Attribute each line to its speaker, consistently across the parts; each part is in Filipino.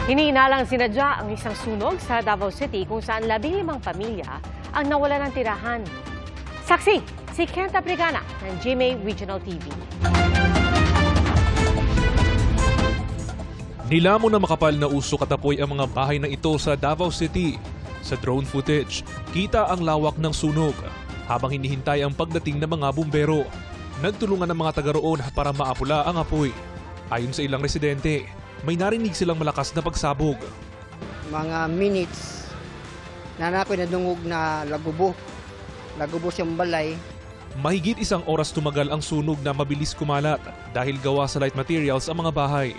Speaker 1: Hinihinalang sinadya ang isang sunog sa Davao City kung saan 15 pamilya ang nawala ng tirahan. Saksi, si Kent Abrigana ng GMA Regional TV.
Speaker 2: Nilamon na makapal na usok at apoy ang mga bahay na ito sa Davao City. Sa drone footage, kita ang lawak ng sunog habang hinihintay ang pagdating ng mga bumbero. Nagtulungan ng mga taga roon para maapula ang apoy. Ayon sa ilang residente, may narinig silang malakas na pagsabog.
Speaker 3: Mga minutes na napinadungog na lagubo siyang balay.
Speaker 2: Mahigit 1 oras tumagal ang sunog na mabilis kumalat dahil gawa sa light materials ang mga bahay.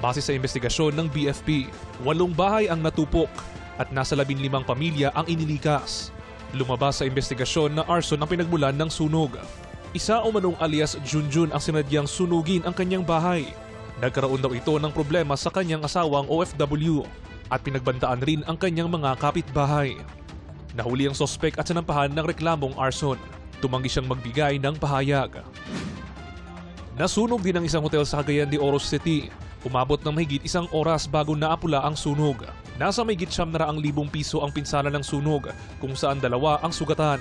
Speaker 2: Base sa investigasyon ng BFP, 8 bahay ang natupok at nasa 15 pamilya ang inilikas. Lumabas sa investigasyon na arson ang pinagmulan ng sunog. Isa umanong alias Junjun ang sinadyang sunugin ang kanyang bahay. Nagkaroon daw ito ng problema sa kanyang asawang OFW at pinagbantaan rin ang kanyang mga kapitbahay. Nahuli ang sospek at sinampahan ng reklamong arson. Tumanggi siyang magbigay ng pahayag. Nasunog din ang isang hotel sa Cagayan de Oro City. Umabot ng mahigit 1 oras bago naapula ang sunog. Nasa mahigit 700,000 piso ang pinsala ng sunog kung saan 2 ang sugatan.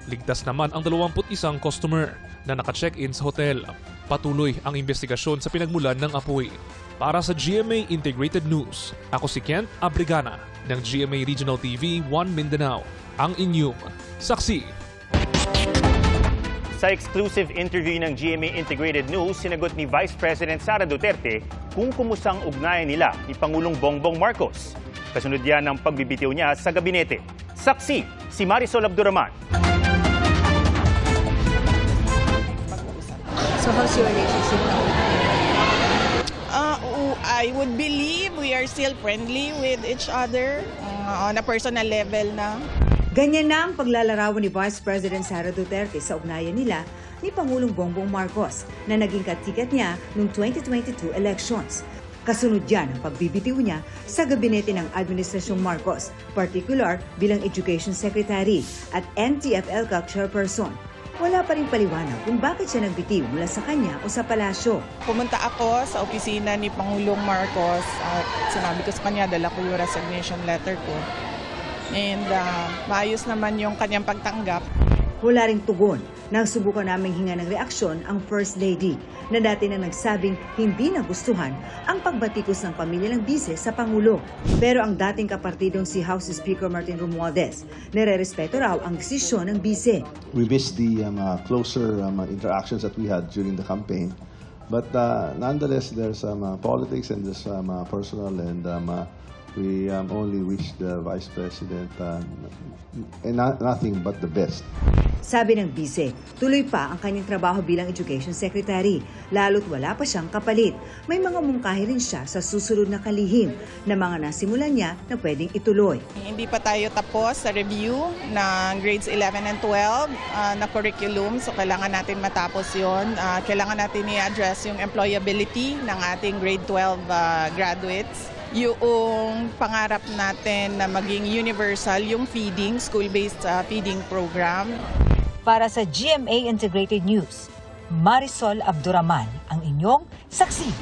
Speaker 2: Ligtas naman ang 21 customer na naka-check-in sa hotel. Patuloy ang investigasyon sa pinagmulan ng apoy. Para sa GMA Integrated News, ako si Kent Abrigana ng GMA Regional TV 1 Mindanao, ang inyong saksi.
Speaker 4: Sa exclusive interview ng GMA Integrated News, sinagot ni Vice President Sara Duterte kung kumusang ugnayan nila ni Pangulong Bongbong Marcos. Kasunod yan ng pagbibitiw niya sa gabinete. Saksi, si Marisol Abduraman.
Speaker 5: So how's your relationship now? I would believe we are still friendly with each other on a personal level na.
Speaker 6: Ganyan na ang paglalarawan ni Vice President Sara Duterte sa ugnayan nila ni Pangulong Bongbong Marcos na naging katikat niya noong 2022 elections. Kasunod yan ang pagbibitiw niya sa gabinete ng Administrasyong Marcos, particular bilang Education Secretary at NTF-ELCAC Chairperson. Wala pa rin paliwanag kung bakit siya nagbitiw mula sa kanya o sa palasyo.
Speaker 5: Pumunta ako sa opisina ni Pangulong Marcos at sinabi ko sa kanya, dala ko yung resignation letter ko. And maayos naman yung kanyang pagtanggap.
Speaker 6: Wala ring tugon. Nagsubukan naming hinga ng reaksyon ang First Lady na dati na nagsabing hindi nagustuhan ang pagbatikos ng pamilya ng bise sa Pangulo. Pero ang dating kapartidong si House Speaker Martin Romualdez, nire-respeto raw ang desisyon ng bise.
Speaker 7: We missed the closer interactions that we had during the campaign. But nonetheless, there's politics and there's personal and we only wish the Vice President nothing but the best.
Speaker 6: Sabi ng bise, tuloy pa ang kanyang trabaho bilang Education Secretary, lalo't wala pa siyang kapalit. May mga mungkahi rin siya sa susunod na kalihim na mga nasimulan niya na pwedeng ituloy.
Speaker 5: Hindi pa tayo tapos sa review ng grades 11 and 12 na curriculum, so kailangan natin matapos yon. Kailangan natin i-address yung employability ng ating grade 12 graduates. Yung pangarap natin na maging universal yung feeding, school-based feeding program.
Speaker 8: Para sa GMA Integrated News, Marisol Abduraman, ang inyong saksi.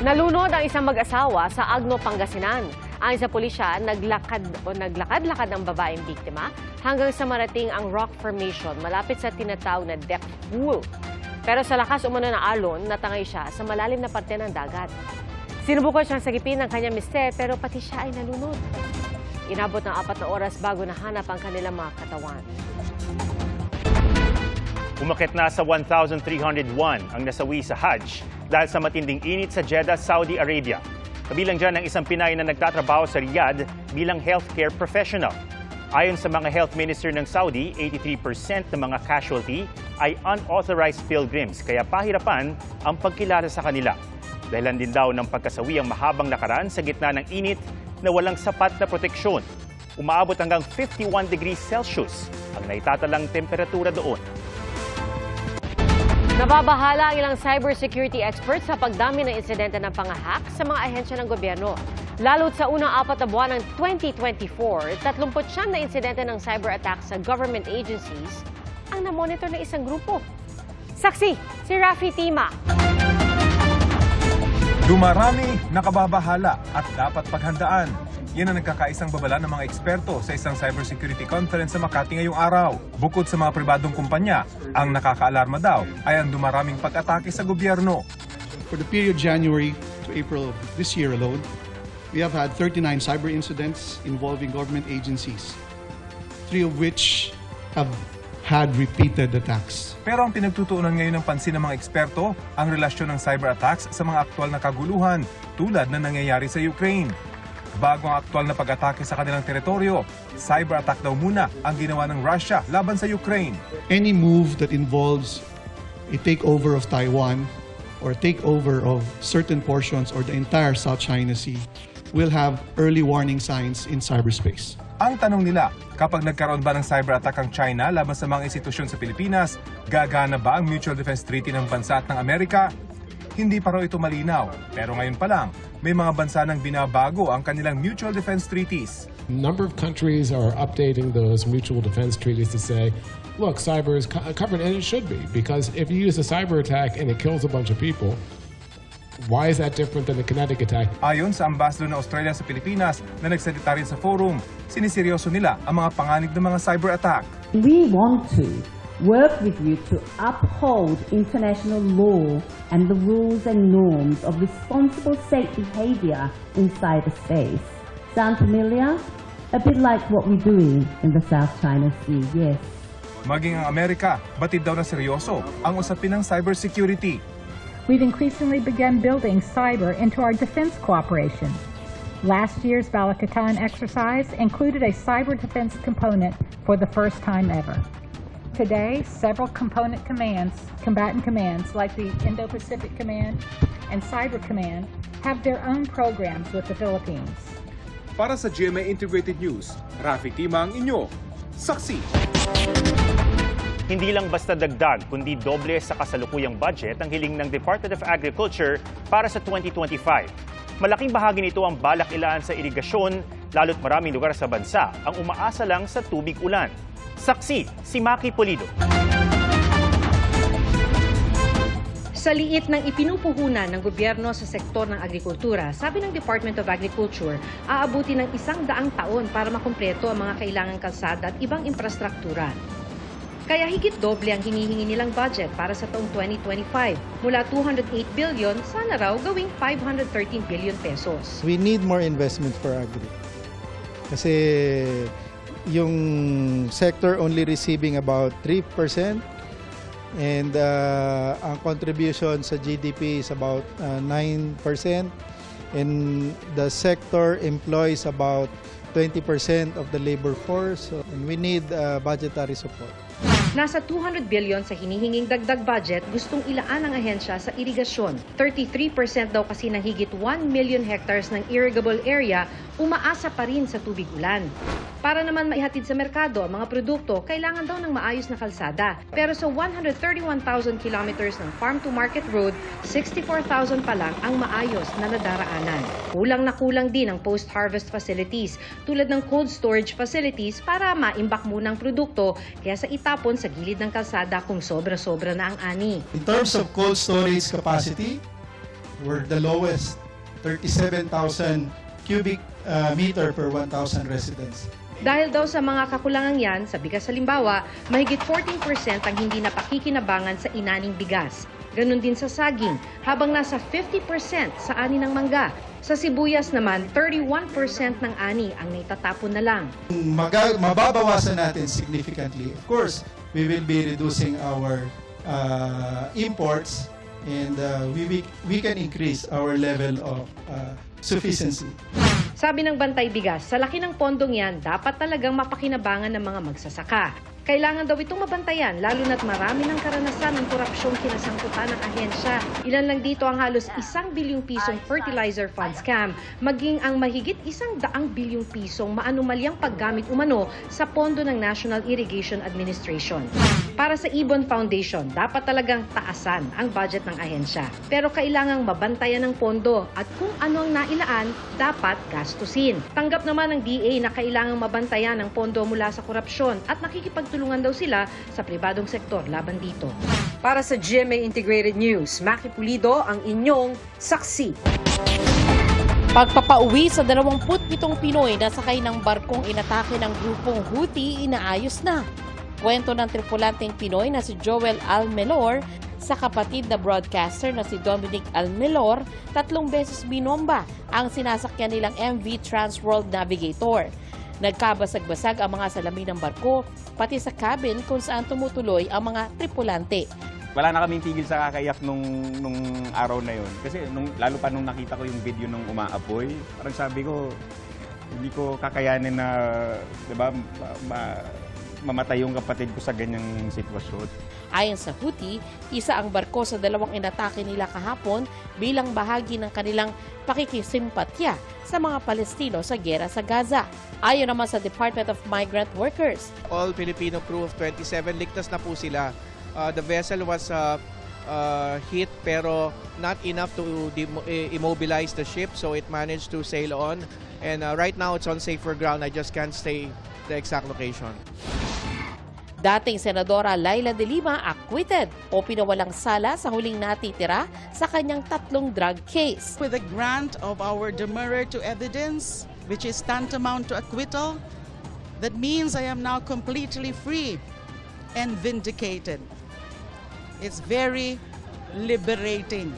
Speaker 1: Nalunod ang isang mag-asawa sa Agno, Pangasinan. Ayon sa pulisya, naglakad-lakad ang babaeng biktima hanggang sa marating ang rock formation malapit sa tinatawag na depth pool. Pero sa lakas umano ng alon, natangay siya sa malalim na parte ng dagat. Sinubukan siyang sagipin ng kanyang mister pero pati siya ay nalunod. Inabot ng 4 na oras bago nahanap ang kanilang mga katawan.
Speaker 4: Umakyat na sa 1,301 ang nasawi sa Hajj dahil sa matinding init sa Jeddah, Saudi Arabia. Kabilang dyan ang isang Pinay na nagtatrabaho sa Riyadh bilang healthcare professional. Ayon sa mga health minister ng Saudi, 83% ng mga casualty ay unauthorized pilgrims kaya pahirapan ang pagkilala sa kanila. Dahilan din daw ng pagkasawi ang mahabang lakaran sa gitna ng init na walang sapat na proteksyon. Umaabot hanggang 51 degrees Celsius ang naitatalang temperatura doon.
Speaker 1: Nababahala ang ilang cybersecurity experts sa pagdami ng insidente ng pangahak sa mga ahensya ng gobyerno. Lalo't sa unang 4 na buwan ng 2024, 39 na insidente ng cyber attack sa government agencies ang namonitor ng isang grupo. Saksi, si Rafi Tima.
Speaker 9: Dumarami, nakababahala at dapat paghandaan. Yan ang nagkakaisang babala ng mga eksperto sa isang cybersecurity conference sa Makati ngayong araw. Bukod sa mga pribadong kumpanya, ang nakakaalarma daw ay ang dumaraming pag-atake sa gobyerno.
Speaker 10: For the period January to April of this year alone, we have had 39 cyber incidents involving government agencies, 3 of which have had repeated attacks.
Speaker 9: Pero ang pinagtutuunan ngayon ng pansin ng mga eksperto, ang relasyon ng cyber attacks sa mga aktwal na kaguluhan tulad na nangyayari sa Ukraine. Bago ang aktwal na pag-atake sa kanilang teritoryo, cyber attack daw muna ang ginawa ng Russia laban sa Ukraine.
Speaker 10: Any move that involves a takeover of Taiwan or takeover of certain portions or the entire South China Sea will have early warning signs in cyberspace.
Speaker 9: Ang tanong nila, kapag nagkaroon ba ng cyber attack ang China laban sa mga institusyon sa Pilipinas, gagana ba ang Mutual Defense Treaty ng bansa at ng Amerika? Hindi pa raw ito malinaw, pero ngayon pa lang, may mga bansa nang binabago ang kanilang mutual defense treaties.
Speaker 11: A number of countries are updating those mutual defense treaties to say, look, cyber is covered, and it should be, because if you use a cyber attack and it kills a bunch of people, why is that different than the kinetic attack?
Speaker 9: Ayon sa ambassador ng Australia sa Pilipinas na nagsalita rin sa forum, siniseryoso nila ang mga panganib ng mga cyber attack.
Speaker 12: We want to work with you to uphold international law and the rules and norms of responsible state behavior in cyberspace. Sound familiar? A bit like what we're doing in the South China Sea, yes.
Speaker 9: Maging ang Amerika, batid daw na seryoso ang usapin ng cybersecurity.
Speaker 13: We've increasingly begun building cyber into our defense cooperation. Last year's Balakatan exercise included a cyber defense component for the first time ever. Today, several combatant commands like the Indo-Pacific Command and Cyber Command have their own programs with the Philippines.
Speaker 9: Para sa GMA Integrated News, Rafi Timang inyo, saksi.
Speaker 4: Hindi lang basta dagdag, kundi doble sa kasalukuyang budget ang hiling ng Department of Agriculture para sa 2025. Malaking bahagi nito ang balak ilaan sa irigasyon, lalo't maraming lugar sa bansa ang umaasa lang sa tubig ulan. Saksi, si Maki Pulido.
Speaker 14: Sa liit ng ipinupuhunan ng gobyerno sa sektor ng agrikultura, sabi ng Department of Agriculture, aabuti ng 100 taon para makumpleto ang mga kailangang kalsada at ibang infrastruktura. Kaya higit doble ang hinihingi nilang budget para sa taong 2025. Mula 208 billion, sana raw gawing 513 billion pesos.
Speaker 15: We need more investment for agri. Kasi yung sector only receiving about 3% and ang contribution sa GDP is about 9% and the sector employs about 20% of the labor force, so, and we need budgetary support.
Speaker 14: Nasa 200 billion sa hinihinging dagdag budget, gustong ilaan ang ahensya sa irigasyon. 33% daw kasi ng higit 1 million hectares ng irrigable area umaasa pa rin sa tubig ulan. Para naman maihatid sa merkado ang mga produkto, kailangan daw ng maayos na kalsada. Pero sa 131,000 kilometers ng farm-to-market road, 64,000 pa lang ang maayos na nadaraanan. Kulang na kulang din ang post-harvest facilities tulad ng cold storage facilities para maimbak muna ang produkto kaysa itapon sa gilid ng kalsada kung sobra-sobra na ang ani.
Speaker 16: In terms of cold storage capacity, we're the lowest, 37,000 cubic meter per 1,000 residents.
Speaker 14: Dahil daw sa mga kakulangan yan, sa bigas halimbawa, mahigit 14% ang hindi napakikinabangan sa inaning bigas. Ganon din sa saging, habang nasa 50% sa ani ng mangga. Sa sibuyas naman, 31% ng ani ang naitatapon na lang.
Speaker 16: Mababawasan natin significantly. Of course, we will be reducing our imports and we can increase our level of sufficiency.
Speaker 14: Sabi ng Bantay Bigas, sa laki ng pondong yan, dapat talagang mapakinabangan ng mga magsasaka. Kailangan daw itong mabantayan, lalo na't marami ng karanasan ng korupsyong kinasangkutan ng ahensya. Ilan lang dito ang halos 1 bilyong pisong fertilizer fund scam, maging ang mahigit 100 bilyong pisong maanumalyang paggamit umano sa pondo ng National Irrigation Administration. Para sa Ibon Foundation, dapat talagang taasan ang budget ng ahensya. Pero kailangang mabantayan ng pondo at kung ano ang nailaan, dapat gastusin. Tanggap naman ng DA na kailangang mabantayan ang pondo mula sa korupsyon at nakikipag magtutulungan daw sila sa pribadong sektor laban dito.
Speaker 8: Para sa GMA Integrated News, Maki Pulido ang inyong saksi.
Speaker 17: Pagpapauwi sa 27 Pinoy na sakay ng barkong inatake ng grupong Houthi inaayos na. Kwento ng tripulanteng Pinoy na si Joel Almelor sa kapatid na broadcaster na si Dominic Almelor, 3 beses binomba ang sinasakyan nilang MV Transworld Navigator. Nagkabasag-basag ang mga salamin ng barko, pati sa cabin kung saan tumutuloy ang mga tripulante.
Speaker 18: Wala na kaming tigil sa kakaiyak nung araw na yon. Kasi lalo pa nung nakita ko yung video nung umaapoy, parang sabi ko, hindi ko kakayanin na, diba, mamatay yung kapatid ko sa ganyang sitwasyon.
Speaker 17: Ayon sa Houthi, isa ang barko sa 2 inatake nila kahapon bilang bahagi ng kanilang pakikisimpatya sa mga Palestino sa giyera sa Gaza. Ayon naman sa Department of Migrant Workers,
Speaker 19: all Filipino crew of 27 ligtas na po sila. The vessel was hit pero not enough to immobilize the ship, so it managed to sail on. And right now it's on safer ground. I just can't say the exact location.
Speaker 17: dating Senadora Laila de Lima acquitted o pinawalang sala sa huling natitira sa kanyang 3 drug case.
Speaker 20: With the grant of our demurrer to evidence, which is tantamount to acquittal, that means I am now completely free and vindicated. It's very liberating.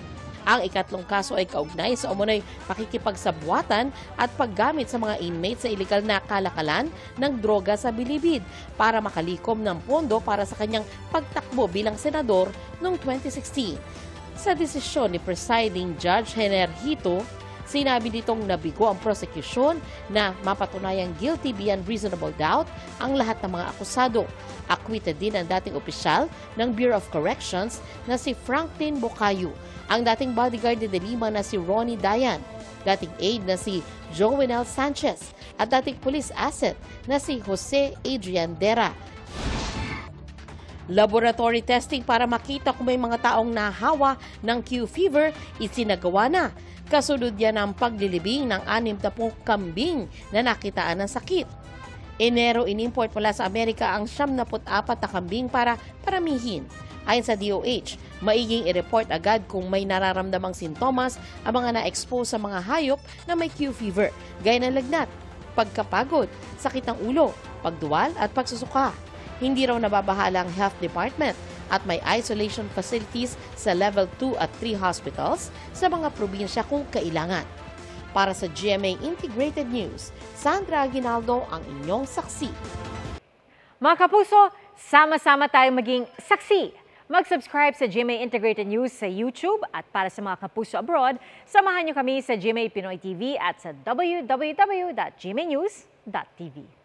Speaker 17: Ang ikatlong kaso ay kaugnay sa umunoy pakikipagsabwatan at paggamit sa mga inmates sa iligal na kalakalan ng droga sa Bilibid para makalikom ng pondo para sa kanyang pagtakbo bilang senador noong 2016. Sa desisyon ni Presiding Judge Hener Hito, sinabi nitong nabigo ang prosecution na mapatunayang guilty beyond reasonable doubt ang lahat ng mga akusado. Acquitted din ang dating opisyal ng Bureau of Corrections na si Franklin Bocayo, ang dating bodyguard ni De Lima na si Ronnie Dayan, dating aide na si Jovenel Sanchez at dating police asset na si Jose Adrian Dera. Laboratory testing para makita kung may mga taong nahawa ng Q fever isinagawa na. Kasunod yan ang paglilibing ng 60 kambing na nakitaan ng sakit. Enero inimport mula sa Amerika ang 74 na kambing para paramihin. Ayon sa DOH, maiging i-report agad kung may nararamdamang sintomas ang mga na-expose sa mga hayop na may Q fever, gaya ng lagnat, pagkapagod, sakit ng ulo, pagduwal at pagsusuka. Hindi raw nababahala ang health department at may isolation facilities sa level 2 at 3 hospitals sa mga probinsya kung kailangan. Para sa GMA Integrated News, Sandra Aguinaldo ang inyong saksi.
Speaker 1: Mga kapuso, sama-sama tayong maging saksi. Mag-subscribe sa GMA Integrated News sa YouTube at para sa mga kapuso abroad, samahan niyo kami sa GMA Pinoy TV at sa www.gmanews.tv.